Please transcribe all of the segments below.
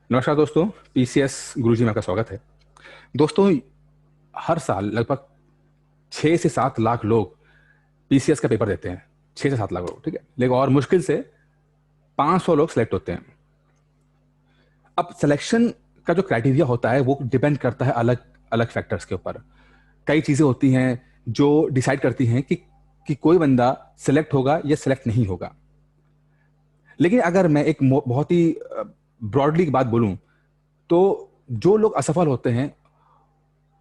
नमस्कार दोस्तों, पीसीएस गुरुजी में आपका स्वागत है। दोस्तों, हर साल लगभग 6 से 7 लाख लोग पीसीएस का पेपर देते हैं। 6 से 7 लाख लोग, ठीक है, लेकिन और मुश्किल से 500 लोग सेलेक्ट होते हैं। अब सिलेक्शन का जो क्राइटेरिया होता है वो डिपेंड करता है अलग अलग फैक्टर्स के ऊपर। कई चीज़ें होती हैं जो डिसाइड करती हैं कि कोई बंदा सेलेक्ट होगा या सेलेक्ट नहीं होगा। लेकिन अगर मैं एक बहुत ही ब्रॉडली बात बोलूं तो जो लोग असफल होते हैं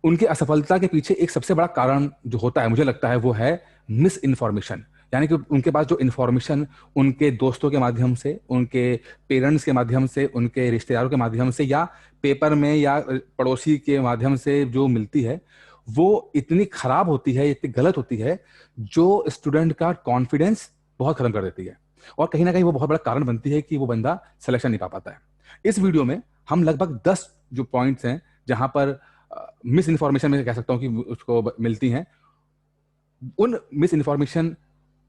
उनकी असफलता के पीछे एक सबसे बड़ा कारण जो होता है, मुझे लगता है, वो है मिस इन्फॉर्मेशन। यानी कि उनके पास जो इन्फॉर्मेशन उनके दोस्तों के माध्यम से, उनके पेरेंट्स के माध्यम से, उनके रिश्तेदारों के माध्यम से या पेपर में या पड़ोसी के माध्यम से जो मिलती है वो इतनी खराब होती है, इतनी गलत होती है, जो स्टूडेंट का कॉन्फिडेंस बहुत खत्म कर देती है और कहीं ना कहीं वो बहुत बड़ा कारण बनती है कि वो बंदा सिलेक्शन नहीं पा पाता है। इस वीडियो में हम लगभग 10 जो पॉइंट्स हैं जहां पर मिस इन्फॉर्मेशन में कह सकता हूं कि उसको मिलती हैं, उन मिस इन्फॉर्मेशन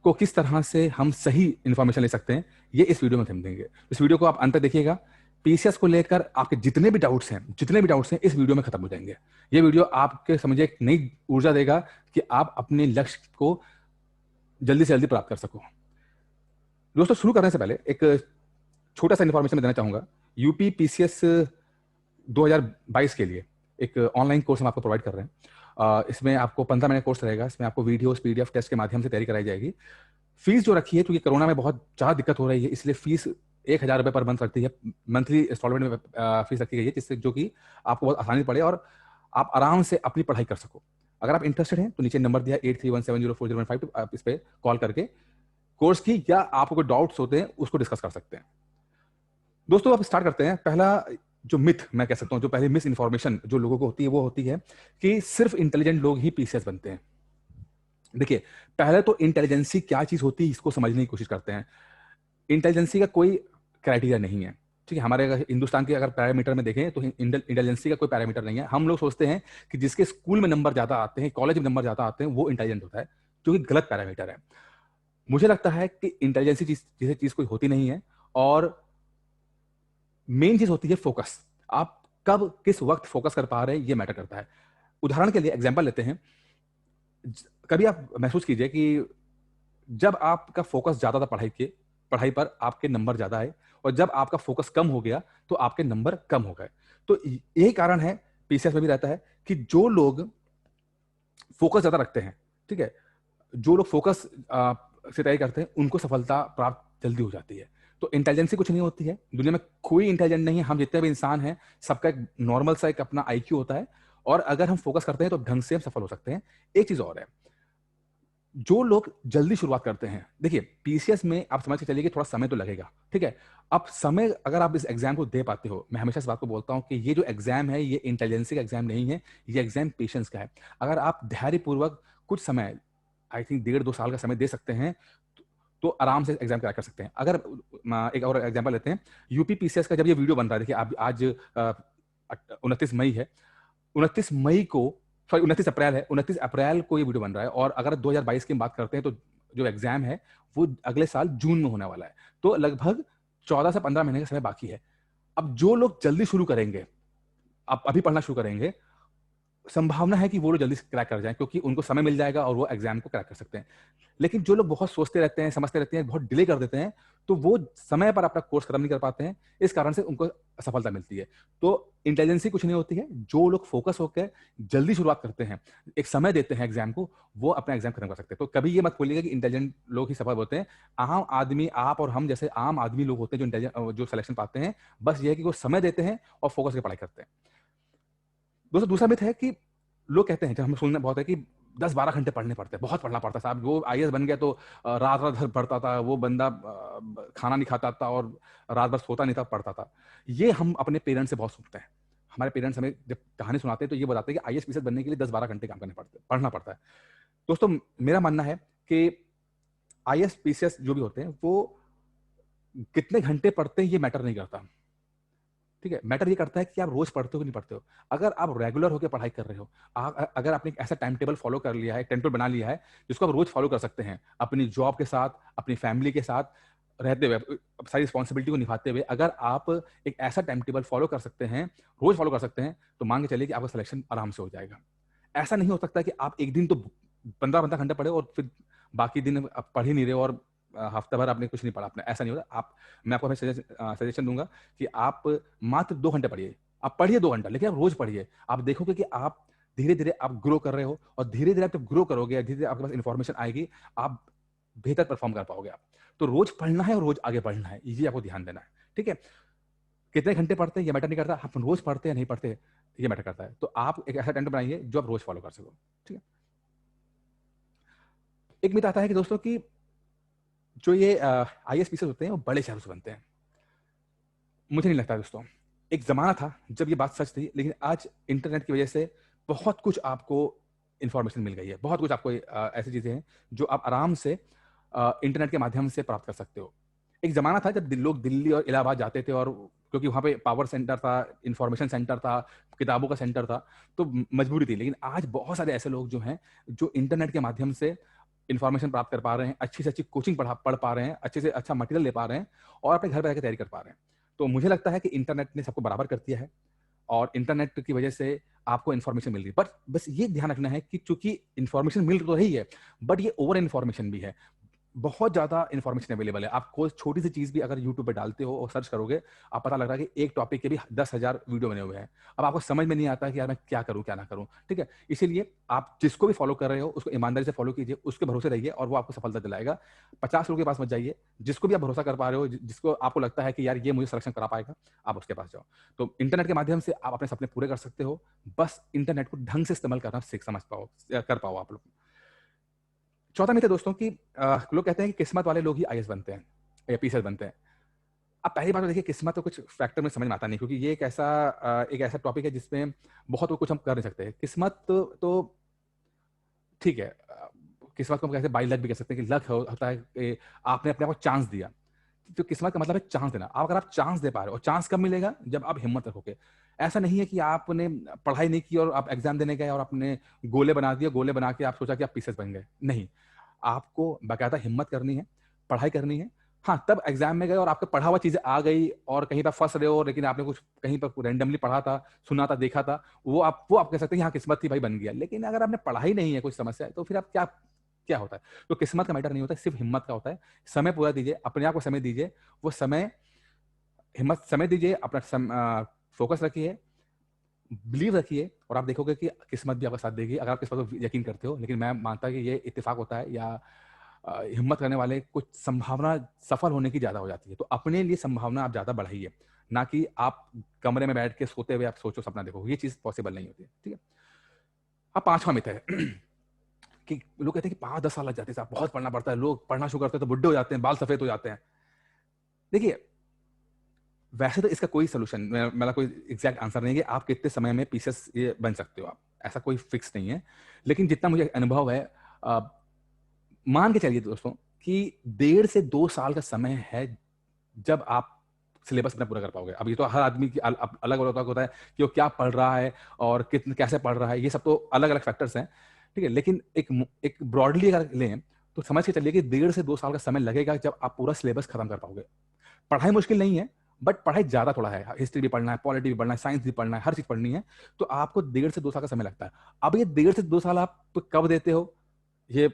को किस तरह से हम सही इन्फॉर्मेशन ले सकते हैं, ये इस वीडियो में हम देंगे। इस वीडियो को आप अंत तक देखिएगा। पीसीएस को लेकर आपके जितने भी डाउट्स हैं इस वीडियो में खत्म हो जाएंगे। ये वीडियो आपके समझे एक नई ऊर्जा देगा कि आप अपने लक्ष्य को जल्दी से जल्दी प्राप्त कर सको। दोस्तों, शुरू करने से पहले एक छोटा सा इन्फॉर्मेशन मैं देना चाहूंगा। यूपी पीसीएस 2022 के लिए एक ऑनलाइन कोर्स हम आपको प्रोवाइड कर रहे हैं। इसमें आपको 15 महीने कोर्स रहेगा। इसमें आपको वीडियोस, पीडीएफ, टेस्ट के माध्यम से तैयारी कराई जाएगी। फीस जो रखी है, क्योंकि कोरोना में बहुत ज़्यादा दिक्कत हो रही है, इसलिए फीस 1,000 रुपये पर मंथ रखती है। मंथली इंस्टॉलमेंट में फीस रखी गई है, जिससे जो कि आपको बहुत आसानी पड़े और आप आराम से अपनी पढ़ाई कर सको। अगर आप इंटरेस्टेड हैं तो नीचे नंबर दिया 8317040152, आप इस पर कॉल करके कोर्स की या आपको कोई डाउट्स होते हैं उसको डिस्कस कर सकते हैं। दोस्तों, अब स्टार्ट करते हैं। पहला जो मिथ मैं कह सकता हूं, जो पहली मिस इन्फॉर्मेशन जो लोगों को होती है वो होती है कि सिर्फ इंटेलिजेंट लोग ही पीसीएस बनते हैं। देखिए, पहले तो इंटेलिजेंसी क्या चीज होती है इसको समझने की कोशिश करते हैं। इंटेलिजेंसी का कोई क्राइटेरिया नहीं है, ठीक है। हमारे अगर हिंदुस्तान के अगर पैरामीटर में देखें तो इंटेलिजेंसी का कोई पैरामीटर नहीं है। हम लोग सोचते हैं कि जिसके स्कूल में नंबर ज्यादा आते हैं, कॉलेज में नंबर ज्यादा आते हैं, वो इंटेलिजेंट होता है, जो कि गलत पैरामीटर है। मुझे लगता है कि इंटेलिजेंसी जैसी चीज कोई होती नहीं है और मेन चीज होती है फोकस। आप कब किस वक्त फोकस कर पा रहे हैं ये मैटर करता है। उदाहरण के लिए एग्जांपल लेते हैं। कभी आप महसूस कीजिए कि जब आपका फोकस ज्यादा था पढ़ाई पर, आपके नंबर ज्यादा आए, और जब आपका फोकस कम हो गया तो आपके नंबर कम हो गए। तो यही कारण है, पीसीएस में भी रहता है, कि जो लोग फोकस ज्यादा रखते हैं, ठीक है, जो लोग फोकस से तैयारी करते हैं उनको सफलता प्राप्त जल्दी हो जाती है। तो इंटेलिजेंसी कुछ नहीं होती है, दुनिया में कोई इंटेलिजेंट नहीं है। हम जितने भी इंसान हैं सबका एक नॉर्मल सा एक अपना आईक्यू होता है, और अगर हम फोकस करते हैं तो ढंग से हम सफल हो सकते हैं। एक चीज और है, जो लोग जल्दी शुरुआत करते हैं, देखिए पीसीएस में आप समझ के चलिए कि थोड़ा समय तो लगेगा, ठीक है। अब समय अगर आप इस एग्जाम को दे पाते हो, मैं हमेशा इस बात को बोलता हूं कि ये जो एग्जाम है ये इंटेलिजेंसी का एग्जाम नहीं है, ये एग्जाम पेशेंस का है। अगर आप धैर्यपूर्वक कुछ समय, आई थिंक 1.5-2 साल का समय दे सकते हैं, तो आराम से एग्जाम क्रैक कर सकते हैं। अगर एक और एग्जांपल लेते हैं, यूपी पीसीएस का जब ये वीडियो बन रहा है, देखिए आप आज 29 मई है, 29 मई को, सॉरी 29 अप्रैल है, 29 अप्रैल को ये वीडियो बन रहा है, और अगर 2022 की बात करते हैं तो जो एग्जाम है वो अगले साल जून में होने वाला है। तो लगभग 14 से 15 महीने का समय बाकी है। अब जो लोग जल्दी शुरू करेंगे, आप अभी पढ़ना शुरू करेंगे, संभावना है कि वो लोग जल्दी क्रैक कर जाएं, क्योंकि उनको समय मिल जाएगा और वो एग्जाम को क्रैक कर सकते हैं। लेकिन जो लोग बहुत सोचते रहते हैं, समझते रहते हैं, बहुत डिले कर देते हैं, तो वो समय पर अपना कोर्स खत्म नहीं कर पाते हैं। इस कारण से उनको असफलता मिलती है। तो इंटेलिजेंसी कुछ नहीं होती है। जो लोग फोकस होकर जल्दी शुरुआत करते हैं, एक समय देते हैं एग्जाम को, वो अपना एग्जाम खत्म कर सकते हैं। तो कभी ये मत बोलिएगा कि इंटेलिजेंट लोग ही सफल होते हैं। आम आदमी, आप और हम जैसे आम आदमी लोग होते हैं जो इंटेलिजेंट, जो सिलेक्शन पाते हैं, बस ये है कि वो समय देते हैं और फोकस की पढ़ाई करते हैं। दोस्तों, दूसरा मिथ है कि लोग कहते हैं, जब हमें सुनना बहुत है कि 10-12 घंटे पढ़ने पड़ते हैं, बहुत पढ़ना पड़ता है साहब। वो आईएएस बन गया तो रात रात भर पढ़ता था, वो बंदा खाना नहीं खाता था और रात भर सोता नहीं था, पढ़ता था। ये हम अपने पेरेंट्स से बहुत सुनते हैं। हमारे पेरेंट्स हमें जब कहानी सुनाते हैं तो ये बताते हैं कि आईएएस पीसीएस बनने के लिए 10-12 घंटे काम करने पड़ते हैं, पढ़ना पड़ता है। दोस्तों, मेरा मानना है कि आईएएस पीसीएस जो भी होते हैं वो कितने घंटे पढ़ते हैं ये मैटर नहीं करता, ठीक है। मैटर ये करता है कि आप रोज पढ़ते हो कि नहीं पढ़ते हो। अगर आप रेगुलर होकर पढ़ाई कर रहे हो, अगर आपने एक ऐसा टाइम टेबल फॉलो कर लिया है, टाइम टेबल बना लिया है जिसको आप रोज फॉलो कर सकते हैं, अपनी जॉब के साथ, अपनी फैमिली के साथ, रहते हुए, सारी रिस्पॉन्सिबिलिटी को निभाते हुए अगर आप एक ऐसा टाइम टेबल फॉलो कर सकते हैं, रोज फॉलो कर सकते हैं, तो मान के चलिए कि आपका सिलेक्शन आराम से हो जाएगा। ऐसा नहीं हो सकता कि आप एक दिन तो 15-15 घंटे पढ़े और फिर बाकी दिन आप पढ़ ही नहीं रहे और हफ्ता भर आपने कुछ नहीं पढ़ा आपने, ऐसा नहीं होता। मैं आपको सजेशन दूंगा कि आप मात्र 2 घंटे पढ़िए। आप पढ़िए 2 घंटा, लेकिन आप रोज पढ़िए। आप देखोगे कि आप धीरे-धीरे आप ग्रो कर रहे हो, और धीरे-धीरे आप जब ग्रो करोगे, धीरे-धीरे आपके पास इन्फॉर्मेशन आएगी, आप बेहतर परफॉर्म कर पाओगे आप। तो रोज पढ़ना है और रोज आगे बढ़ना है, ये आपको ध्यान देना है, ठीक है? कितने घंटे पढ़ते हैं ये मैटर नहीं करता, आप रोज पढ़ते हैं नहीं पढ़ते ये मैटर करता है। तो आप एक ऐसा टेंट बनाइए जो आप रोज फॉलो कर सको, ठीक है? एक मिथ आता है कि दोस्तों कि जो ये आईएएस पीसीएस होते हैं वो बड़े शहरों से बनते हैं। मुझे नहीं लगता दोस्तों। एक ज़माना था जब ये बात सच थी, लेकिन आज इंटरनेट की वजह से बहुत कुछ आपको इन्फॉर्मेशन मिल गई है। बहुत कुछ आपको ऐसी चीज़ें हैं जो आप आराम से इंटरनेट के माध्यम से प्राप्त कर सकते हो। एक ज़माना था जब लोग दिल्ली और इलाहाबाद जाते थे, और क्योंकि वहाँ पे पावर सेंटर था, इन्फॉर्मेशन सेंटर था, किताबों का सेंटर था, तो मजबूरी थी। लेकिन आज बहुत सारे ऐसे लोग जो हैं, जो इंटरनेट के माध्यम से इन्फॉर्मेशन प्राप्त कर पा रहे हैं, अच्छी से अच्छी कोचिंग पढ़ पा रहे हैं, अच्छे से अच्छा मटेरियल ले पा रहे हैं, और अपने घर पे रहकर तैयारी कर पा रहे हैं। तो मुझे लगता है कि इंटरनेट ने सबको बराबर कर दिया है, और इंटरनेट की वजह से आपको इन्फॉर्मेशन मिल रही है। बट बस ये ध्यान रखना है कि चूंकि इन्फॉर्मेशन मिल तो रही है, बट ये ओवर इन्फॉर्मेशन भी है। बहुत ज़्यादा इन्फॉर्मेशन अवेलेबल है। आप कोई छोटी सी चीज़ भी अगर यूट्यूब पे डालते हो और सर्च करोगे, आप पता लग रहा है कि एक टॉपिक के भी 10,000 वीडियो बने हुए हैं। अब आपको समझ में नहीं आता कि यार मैं क्या करूँ, क्या ना करूँ, ठीक है? इसीलिए आप जिसको भी फॉलो कर रहे हो, उसको ईमानदारी से फॉलो कीजिए, उसके भरोसे रहिए, और वो आपको सफलता दिलाएगा। 50 लोगों के पास मत जाइए। जिसको भी आप भरोसा कर पा रहे हो, जिसको आपको लगता है कि यार ये मुझे सिलेक्शन करा पाएगा, आप उसके पास जाओ। तो इंटरनेट के माध्यम से आप अपने सपने पूरे कर सकते हो। बस इंटरनेट को ढंग से इस्तेमाल करना सीख समझ पाओ, कर पाओ आप लोग। चौथा मिथ है दोस्तों कि लोग कहते हैं कि किस्मत वाले लोग ही आईएएस बनते हैं या पीसीएस बनते हैं। अब पहली बात तो देखिए, किस्मत तो कुछ फैक्टर में समझ में आता नहीं, क्योंकि ये एक ऐसा टॉपिक है जिसमें बहुत कुछ हम कर नहीं सकते। किस्मत तो ठीक है, किस्मत को हम कैसे बाई लक भी कह सकते हैं कि लक होता है कि आपने अपने आप को चांस दिया। तो किस्मत का मतलब है चांस देना। अब अगर आप चांस दे पा रहे हो, और चांस कब मिलेगा? जब आप हिम्मत रखोगे। ऐसा नहीं है कि आपने पढ़ाई नहीं की और आप एग्जाम देने गए और आपने गोले बना दिए, गोले बना के आप सोचा कि आप पीसीएस बन गए। नहीं, आपको बाकायदा हिम्मत करनी है, पढ़ाई करनी है। हाँ, तब एग्जाम में गए और आपका पढ़ा हुआ चीजें आ गई और कहीं पर फंस रहे हो, लेकिन आपने कुछ कहीं पर रैंडमली पढ़ा था, सुना था, देखा था, वो आप कह सकते हैं कि हाँ किस्मत थी भाई, बन गया। लेकिन अगर आपने पढ़ाई नहीं है, कुछ समस्या है, तो फिर आप क्या क्या होता है? तो किस्मत का मैटर नहीं होता, सिर्फ हिम्मत का होता है। समय पूरा दीजिए, अपने आप को समय दीजिए। वो समय, हिम्मत, समय दीजिए, अपना फोकस रखिए, बिलीव रखिए, और आप देखोगे कि किस्मत भी आपका साथ देगी, अगर आप किस्मत को यकीन करते हो। लेकिन मैं मानता कि ये इत्तेफाक होता है, या हिम्मत करने वाले कुछ संभावना सफल होने की ज्यादा हो जाती है। तो अपने लिए संभावना आप ज्यादा बढ़ाइए, ना कि आप कमरे में बैठ के सोते हुए आप सोचो, सपना देखो। ये चीज पॉसिबल नहीं होती है, ठीक है? अब पांचवा मिथ है कि लोग कहते हैं कि 5-10 साल लग जाते हैं साहब, बहुत पढ़ना पड़ता है। लोग पढ़ना शुरू करते हैं तो बुढ़े हो जाते हैं, बाल सफेद हो जाते हैं। देखिए, वैसे तो इसका कोई सोल्यूशन, मेरा कोई एग्जैक्ट आंसर नहीं है कि आप कितने समय में पीसेस ये बन सकते हो। आप, ऐसा कोई फिक्स नहीं है। लेकिन जितना मुझे अनुभव है, अ, मान के चलिए दोस्तों कि 1.5 से 2 साल का समय है जब आप सिलेबस अपना पूरा कर पाओगे। अब ये तो हर आदमी की अलग अलग होता है कि वो क्या पढ़ रहा है और कितने कैसे पढ़ रहा है, ये सब तो अलग अलग फैक्टर्स हैं, ठीक है? लेकिन एक ब्रॉडली अगर लें, तो समझ के चलिए कि 1.5 से 2 साल का समय लगेगा जब आप पूरा सिलेबस खत्म कर पाओगे। पढ़ाई मुश्किल नहीं है, बट पढ़ाई ज्यादा थोड़ा है। हिस्ट्री भी पढ़ना है, पॉलिटी भी पढ़ना है, साइंस भी पढ़ना है, हर चीज पढ़नी है। तो आपको 1.5 से 2 साल का समय लगता है। अब ये 1.5 से 2 साल आप कब देते हो, ये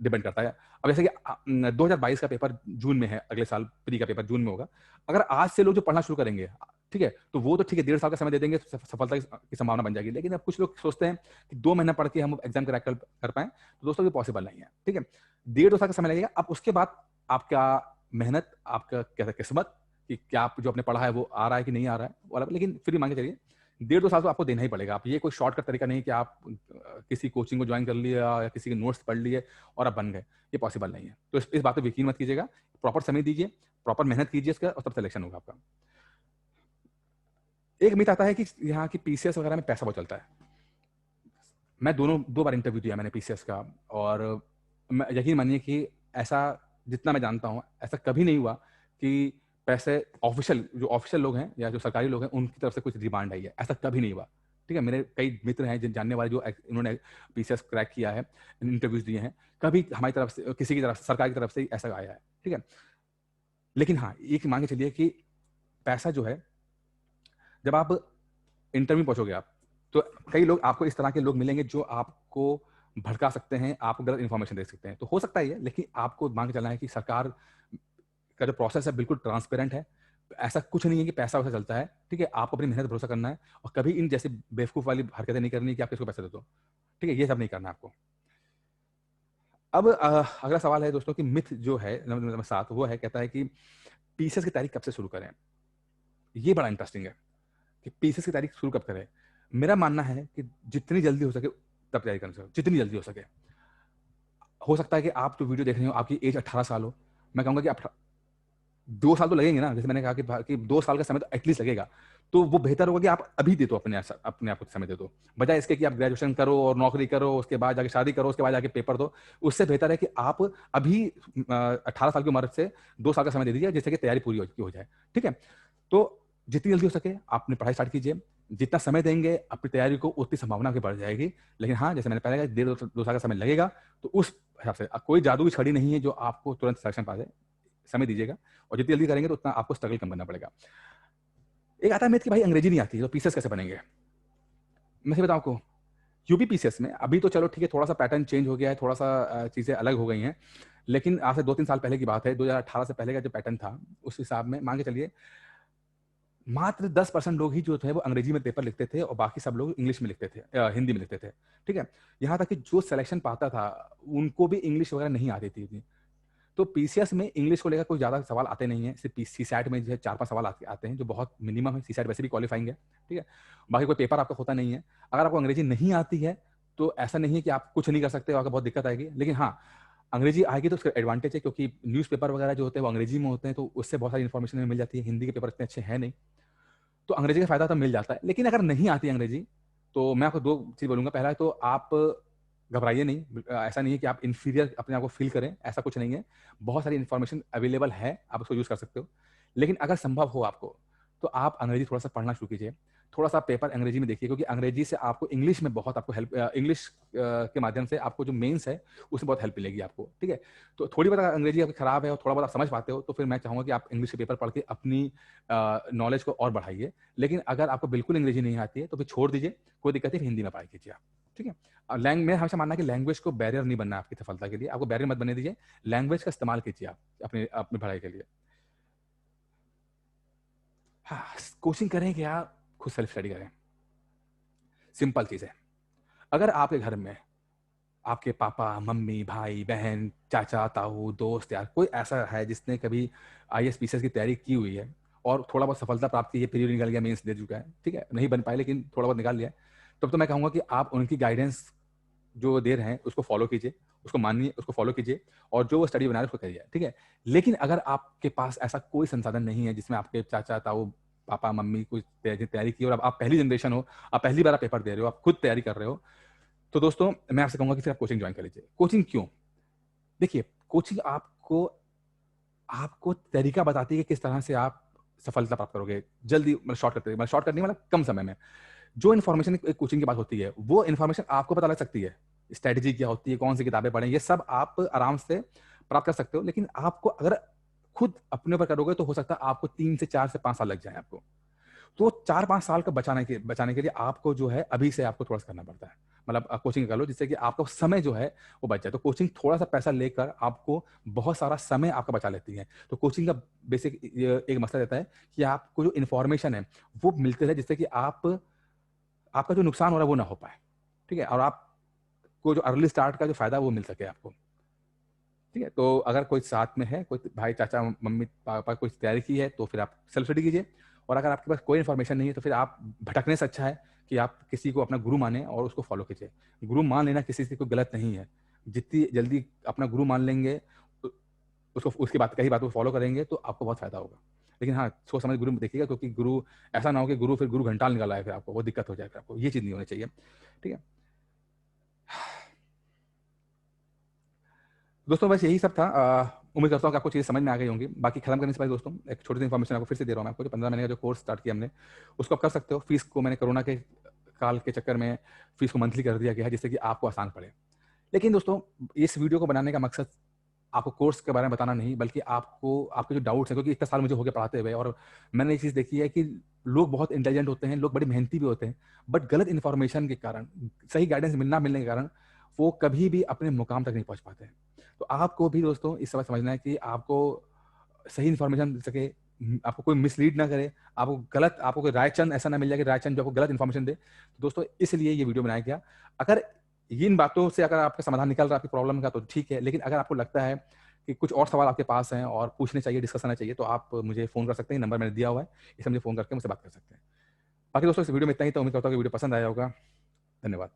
डिपेंड करता है। अब जैसे कि 2022 का पेपर जून में है, अगले साल प्री का पेपर जून में होगा। अगर आज से लोग जो पढ़ना शुरू करेंगे, ठीक है, तो वो तो ठीक है, 1.5 साल का समय दे देंगे, सफलता की संभावना बन जाएगी। लेकिन अब कुछ लोग सोचते हैं कि 2 महीना पढ़ के हम एग्जाम क्रैक कर पाए, तो दोस्तों ये पॉसिबल नहीं है, ठीक है? 1.5-2 साल का समय लगेगा। अब उसके बाद आपका मेहनत, आपका क्या किस्मत, कि क्या आप जो आपने पढ़ा है वो आ रहा है कि नहीं आ रहा है, वो अलग। लेकिन फिर भी मान के चलिए 1.5-2 साल तो आपको देना ही पड़ेगा। आप, ये कोई शॉर्टकट तरीका नहीं कि आप किसी कोचिंग को ज्वाइन कर लिया या किसी के नोट्स पढ़ लिए और आप बन गए। ये पॉसिबल नहीं है। तो इस बात पे यकीन मत कीजिएगा। प्रॉपर समय दीजिए, प्रॉपर मेहनत कीजिए इसका, और तब सिलेक्शन होगा आपका। एक मिथ आता है कि यहाँ की पीसीएस वगैरह में पैसा बहुत चलता है। मैं दोनों 2 बार इंटरव्यू दिया मैंने पीसीएस का, और यकीन मानिए कि ऐसा, जितना मैं जानता हूँ, ऐसा कभी नहीं हुआ कि पैसे जो ऑफिशियल लोग हैं या जो सरकारी लोग हैं उनकी तरफ से कुछ डिमांड आई है। ऐसा कभी नहीं हुआ, ठीक है? मेरे कई मित्र हैं जिन जानने वाले जो इन्होंने पीसीएस क्रैक किया है, इंटरव्यूज दिए हैं, कभी हमारी तरफ से, किसी की तरफ, सरकार की तरफ से ऐसा आया है, ठीक है? लेकिन हाँ, एक मान के चलिए कि पैसा जो है, जब आप इंटरव्यू पहुंचोगे आप, तो कई लोग आपको इस तरह के लोग मिलेंगे जो आपको भड़का सकते हैं, आपको गलत इन्फॉर्मेशन दे सकते हैं। तो हो सकता है ये, लेकिन आपको मान के चलना है कि सरकार का जो प्रोसेस है बिल्कुल ट्रांसपेरेंट है। ऐसा कुछ नहीं है कि पैसा वैसा चलता है, ठीक है? आपको अपनी मेहनत पर भरोसा करना है और कभी इन जैसे बेवकूफ़ वाली हरकतें नहीं करनी कि आप किसको पैसे दे दो, ठीक है? ये सब नहीं करना है आपको। अब अगला सवाल है दोस्तों कि मिथ जो है नंबर 7 वो है, कहता है कि पीसेस की तारीख कब से शुरू करें? ये बड़ा इंटरेस्टिंग है कि पीसेस की तारीख शुरू कब करें? मेरा मानना है कि जितनी जल्दी हो सके तब तैयारी करनी चाहिए, जितनी जल्दी हो सके। हो सकता है कि आप जो वीडियो देख रहे हो आपकी एज 18 साल हो, मैं कहूँगा कि आप 2 साल तो लगेंगे ना, जैसे मैंने कहा कि 2 साल का समय तो एटलीस्ट लगेगा। तो वो बेहतर होगा कि आप अभी दे दो, अपने आप को समय दे दो। बजाय इसके कि आप ग्रेजुएशन करो और नौकरी करो, उसके बाद जाके शादी करो, उसके बाद जाके पेपर दो। उससे बेहतर है कि आप अभी 18 साल की उम्र से 2 साल का समय दे दीजिए, जिससे कि तैयारी पूरी हो जाए, ठीक है? तो जितनी जल्दी हो सके आप अपनी पढ़ाई स्टार्ट कीजिए। जितना समय देंगे अपनी तैयारी को, उतनी संभावना आपकी बढ़ जाएगी। लेकिन हाँ, जैसे मैंने पहले कहा, 2 साल का समय लगेगा, तो उस हिसाब से कोई जादू की छड़ी नहीं है जो आपको तुरंत सिलेक्शन पा जाए। समय दीजिएगा और जितनी जल्दी करेंगे तो उतना आपको स्ट्रगल कम करना पड़ेगा। एक आता है मिथ कि भाई अंग्रेजी नहीं आती, तो पीसेस कैसे बनेंगे? मैं सही बताऊं आपको, यूपी पीसीएस में अभी तो चलो ठीक है, थोड़ा सा पैटर्न चेंज हो गया है, थोड़ा सा चीज़ें अलग हो गई हैं। लेकिन आज से 2-3 साल पहले की बात है, 2018 से पहले का जो पैटर्न था, उस हिसाब में मान के चलिए मात्र 10% लोग ही जो थे वो अंग्रेजी में पेपर लिखते थे और बाकी सब लोग इंग्लिश में लिखते थे, हिंदी में लिखते थे, ठीक है? यहाँ तक कि जो सिलेक्शन पाता था उनको भी इंग्लिश वगैरह नहीं आती थी उतनी। तो पीसीएस में इंग्लिश को लेकर कोई ज़्यादा सवाल आते नहीं हैं, सिर्फ सीसैट में जो है 4-5 सवाल आते हैं, जो बहुत मिनिमम है। सीसैट वैसे भी क्वालिफाइंग है, ठीक है? बाकी कोई पेपर आपका होता नहीं है। अगर आपको अंग्रेजी नहीं आती है, तो ऐसा नहीं है कि आप कुछ नहीं कर सकते हो, आपको बहुत दिक्कत आएगी। लेकिन हाँ, अंग्रेजी आएगी तो उसका एडवांटेज है, क्योंकि न्यूज़पेपर वगैरह जो होते हैं वो अंग्रेजी में होते हैं, तो उससे बहुत सारी इन्फॉर्मेशन हमें मिल जाती है। हिंदी के पेपर इतने अच्छे हैं नहीं, तो अंग्रेजी का फ़ायदा तो मिल जाता है। लेकिन अगर नहीं आती अंग्रेजी, तो मैं आपको 2 चीज़ बोलूँगा। पहला तो आप घबराइए नहीं। ऐसा नहीं है कि आप इन्फीरियर अपने आप को फ़ील करें, ऐसा कुछ नहीं है। बहुत सारी इन्फॉर्मेशन अवेलेबल है, आप उसको यूज़ कर सकते हो। लेकिन अगर संभव हो आपको, तो आप अंग्रेजी थोड़ा-सा पढ़ना शुरू कीजिए। थोड़ा-सा पेपर अंग्रेजी में देखिए, क्योंकि अंग्रेजी से आपको इंग्लिश में बहुत आपको हेल्प, इंग्लिश के माध्यम से आपको जो मेंस है, उसमें बहुत हेल्प मिलेगी आपको, ठीक है? तो थोड़ी बहुत अगर अंग्रेजी आपकी खराब है और थोड़ा बहुत आप समझ पाते हो, तो फिर मैं चाहूँगा कि आप इंग्लिश के पेपर पढ़ के अपनी नॉलेज को और बढ़ाइए। लेकिन अगर आपको बिल्कुल अंग्रेजी नहीं आती है, तो फिर छोड़ दीजिए, कोई दिक्कत नहीं, हिंदी में पढ़ाई कीजिए आप, ठीक है? मैं हमेशा मानना है कि लैंग्वेज को बैरियर नहीं बनना है आपकी सफलता के लिए, आपको बैरियर मत बनने दीजिए, लैंग्वेज का इस्तेमाल कीजिए आप अपनी अपनी पढ़ाई के लिए। हाँ, कोचिंग करें कि आप खुद सेल्फ स्टडी करें, सिंपल चीज़ है। अगर आपके घर में आपके पापा, मम्मी, भाई, बहन, चाचा, ताऊ, दोस्त, यार कोई ऐसा है जिसने कभी आईएएस, पीसीएस की तैयारी की हुई है और थोड़ा बहुत सफलता प्राप्त की है, प्रीलिम निकल गया, मेंस दे चुका है, ठीक है? नहीं बन पाए लेकिन थोड़ा बहुत निकाल लिया है, तब तो मैं कहूँगा कि आप उनकी गाइडेंस जो दे रहे हैं उसको फॉलो कीजिए, उसको मानिए, उसको फॉलो कीजिए और जो वो स्टडी बना रहे हैं उसको करिए, ठीक है? लेकिन अगर आपके पास ऐसा कोई संसाधन नहीं है जिसमें आपके चाचा, ताऊ, पापा, मम्मी कोई तैयारी की और अब आप पहली जनरेशन हो, आप पहली बार आप पेपर दे रहे हो, आप खुद तैयारी कर रहे हो, तो दोस्तों मैं आपसे कहूँगा कि फिर आप कोचिंग जॉइन कर लीजिए। कोचिंग क्यों? देखिए, कोचिंग आपको आपको तरीका बताती है कि किस तरह से आप सफलता प्राप्त करोगे, जल्दी, मतलब शॉर्ट करने वाला कम समय में। जो इन्फॉर्मेशन एक कोचिंग के पास होती है, वो इन्फॉर्मेशन आपको पता लग सकती है। स्ट्रैटेजी क्या होती है, कौन सी किताबें पढ़ें, ये सब आप आराम से प्राप्त कर सकते हो। लेकिन आपको अगर खुद अपने ऊपर करोगे तो हो सकता है आपको 3 से 4 से 5 साल लग जाएँ आपको। तो 4-5 साल का बचाने के लिए आपको जो है अभी से आपको थोड़ा-सा करना पड़ता है। मतलब कोचिंग कर लो जिससे कि आपका समय जो है वो बच जाए। तो कोचिंग थोड़ा-सा पैसा लेकर आपको बहुत सारा समय आपका बचा लेती है। तो कोचिंग का बेसिक ये एक मसला रहता है कि आपको जो इन्फॉर्मेशन है वो मिलती रहे, जिससे कि आपका जो नुकसान हो रहा है वो ना हो पाए, ठीक है? और आपको जो अर्ली स्टार्ट का जो फ़ायदा है वो मिल सके आपको, ठीक है? तो अगर कोई साथ में है, कोई भाई, चाचा, मम्मी, पापा कोई तैयारी की है तो फिर आप सेल्फ स्टडी कीजिए। और अगर आपके पास कोई इन्फॉर्मेशन नहीं है तो फिर आप भटकने से अच्छा है कि आप किसी को अपना गुरु मानें और उसको फॉलो कीजिए। गुरु मान लेना किसी से कोई गलत नहीं है। जितनी जल्दी अपना गुरु मान लेंगे, उ उसको उसकी बात कही बातों को फॉलो करेंगे तो आपको बहुत फ़ायदा होगा। लेकिन हाँ, सोच समझ गुरु देखिएगा, क्योंकि गुरु ऐसा ना हो कि गुरु फिर गुरु घंटाल निकल आए, फिर आपको वो दिक्कत हो जाए फिर आपको। ये चीज़ नहीं होनी चाहिए, ठीक है? दोस्तों बस यही सब था। उम्मीद करता हूँ कि आपको चीज़ें समझ में आ गई होंगी। बाकी खत्म करने से पहले दोस्तों एक छोटी-सी इन्फॉर्मेशन आपको फिर से दे रहा हूँ मैं आपको, जो 15 महीने का जो कोर्स स्टार्ट किया हमने, उसको आप कर सकते हो। फ़ीस को मैंने कोरोना के काल के चक्कर में फ़ीस को मंथली कर दिया गया है, जिससे कि आपको आसान पड़े। लेकिन दोस्तों इस वीडियो को बनाने का मकसद आपको कोर्स के बारे में बताना नहीं, बल्कि आपको आपके जो डाउट्स हैं, क्योंकि इतना साल मुझे हो गया पढ़ाते हुए, और मैंने ये चीज़ देखी है कि लोग बहुत इंटेलिजेंट होते हैं, लोग बड़े मेहनती भी होते हैं, बट गलत इन्फॉर्मेशन के कारण, सही गाइडेंस मिलने के कारण वो कभी भी अपने मुकाम तक नहीं पहुंच पाते हैं। तो आपको भी दोस्तों इस समय समझना है कि आपको सही इन्फॉर्मेशन मिल सके, आपको कोई मिसलीड ना करे, आपको कोई रायचंद ऐसा ना मिल जाए कि रायचंद जो आपको गलत इन्फॉर्मेशन दे। तो दोस्तों इसलिए ये वीडियो बनाया गया। अगर इन बातों से अगर आपका समाधान निकल रहा है आपकी प्रॉब्लम का, तो ठीक है, लेकिन अगर आपको लगता है कि कुछ और सवाल आपके पास हैं और पूछने चाहिए, डिस्कस करना चाहिए, तो आप मुझे फ़ोन कर सकते हैं, नंबर मैंने दिया हुआ है, इसे मुझे फ़ोन करके मुझसे बात कर सकते हैं। बाकी दोस्तों इस वीडियो में इतना ही, तो उम्मीद करता हूँ कि वीडियो पसंद आया होगा। धन्यवाद।